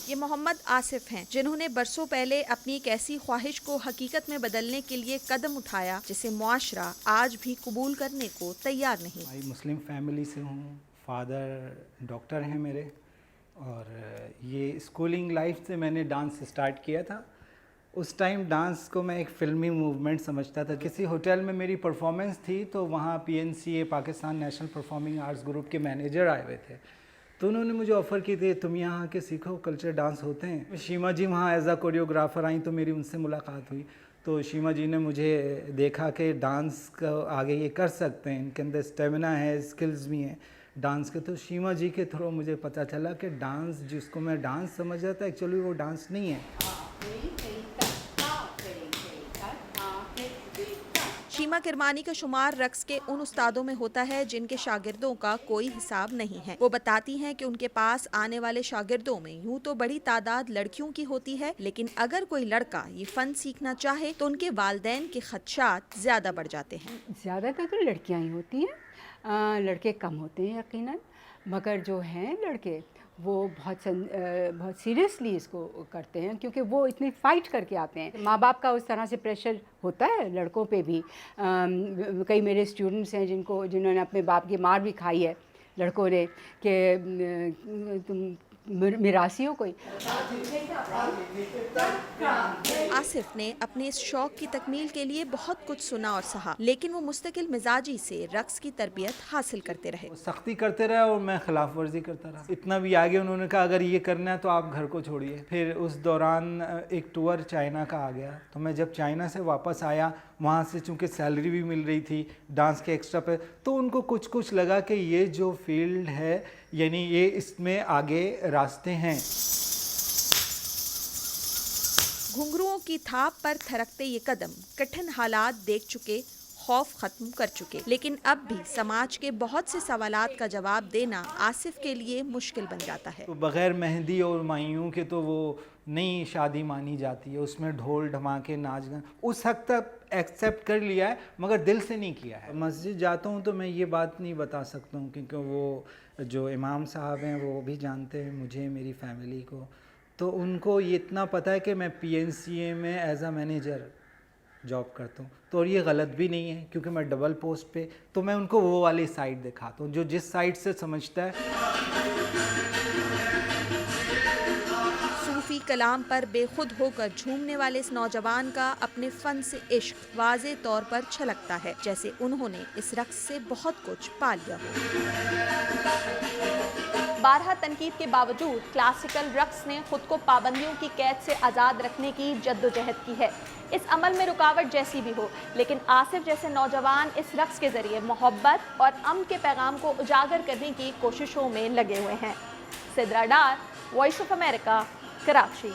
ये मोहम्मद आसिफ हैं, जिन्होंने बरसों पहले अपनी एक ऐसी ख्वाहिश को हकीकत में बदलने के लिए कदम उठाया जिसे मुआशरा आज भी कबूल करने को तैयार नहीं। मैं मुस्लिम फैमिली से हूँ, फादर डॉक्टर हैं मेरे, और ये स्कूलिंग लाइफ से मैंने डांस स्टार्ट किया था। उस टाइम डांस को मैं एक फ़िल्मी मूवमेंट समझता था। किसी होटल में मेरी परफॉर्मेंस थी तो वहाँ PNCA Pakistan national performing arts group के मैनेजर आए हुए थे, तो उन्होंने मुझे ऑफ़र की थी तुम यहाँ आके सीखो, कल्चर डांस होते हैं। शीमा जी वहाँ एज अ कोरियोग्राफर आई तो मेरी उनसे मुलाकात हुई, तो शीमा जी ने मुझे देखा कि डांस का आगे ये कर सकते हैं, इनके अंदर स्टेमिना है, स्किल्स भी हैं डांस के। तो शीमा जी के थ्रू मुझे पता चला कि डांस जिसको मैं डांस समझ रहा था एक्चुअली वो डांस नहीं है। शीमा किरमानी का शुमार रक्स के उन उस्तादों में होता है जिनके शागिर्दों का कोई हिसाब नहीं है। वो बताती हैं कि उनके पास आने वाले शागिर्दों में यूं तो बड़ी तादाद लड़कियों की होती है, लेकिन अगर कोई लड़का ये फन सीखना चाहे तो उनके वालिदैन के खदशात ज्यादा बढ़ जाते हैं। ज़्यादातर तो लड़कियां ही होती हैं, लड़के कम होते हैं यकीनन, मगर जो हैं लड़के वो बहुत सीरियसली इसको करते हैं, क्योंकि वो इतनी फ़ाइट करके आते हैं। माँ बाप का उस तरह से प्रेशर होता है लड़कों पे भी। कई मेरे स्टूडेंट्स हैं जिन्होंने अपने बाप की मार भी खाई है लड़कों ने कि तुम मिरासी हो कोई। आसिफ ने अपने इस शौक की तकमील के लिए बहुत कुछ सुना और सहा, लेकिन वो मुस्तकिल मिजाजी से रक्स की तरबियत हासिल करते रहे। सख्ती करते रहे और मैं खिलाफ वर्जी करता रहा। इतना भी आगे उन्होंने कहा अगर ये करना है तो आप घर को छोड़िए। फिर उस दौरान एक टूर चाइना का आ गया, तो मैं जब चाइना से वापस आया, वहाँ से चूँकि सैलरी भी मिल रही थी डांस के एक्स्ट्रा पे, तो उनको कुछ लगा कि ये जो फील्ड है यानी ये इसमें आगे रास्ते हैं। घुंघरुओं की थाप पर थरकते ये कदम कठिन हालात देख चुके, खौफ खत्म कर चुके, लेकिन अब भी समाज के बहुत से सवालात का जवाब देना आसिफ के लिए मुश्किल बन जाता है। तो बग़ैर मेहंदी और मायूं के तो वो नई शादी मानी जाती है, उसमें ढोल धमाके नाच गान उस हद तक एक्सेप्ट कर लिया है मगर दिल से नहीं किया है। मस्जिद जाता हूँ तो मैं ये बात नहीं बता सकता हूँ, क्योंकि वो जो इमाम साहब हैं वो भी जानते हैं मुझे, मेरी फैमिली को, तो उनको ये इतना पता है कि मैं PNCA में एज अ मैनेजर जॉब करता हूँ। तो और ये गलत भी नहीं है क्योंकि मैं डबल पोस्ट पे, तो मैं उनको वो वाली साइड दिखाता हूँ जो जिस साइड से समझता है। सूफी कलाम पर बेखुद होकर झूमने वाले इस नौजवान का अपने फन से इश्क वाज़े तौर पर छलकता है, जैसे उन्होंने इस रक्स से बहुत कुछ पा लिया हो। बारहा तनकीद के बावजूद क्लासिकल रक्स ने खुद को पाबंदियों की कैद से आज़ाद रखने की जद्दोजहद की है। इस अमल में रुकावट जैसी भी हो, लेकिन आसिफ जैसे नौजवान इस रक्स के ज़रिए मोहब्बत और अमन के पैगाम को उजागर करने की कोशिशों में लगे हुए हैं। सिद्रा डार, वॉइस ऑफ अमेरिका, कराची।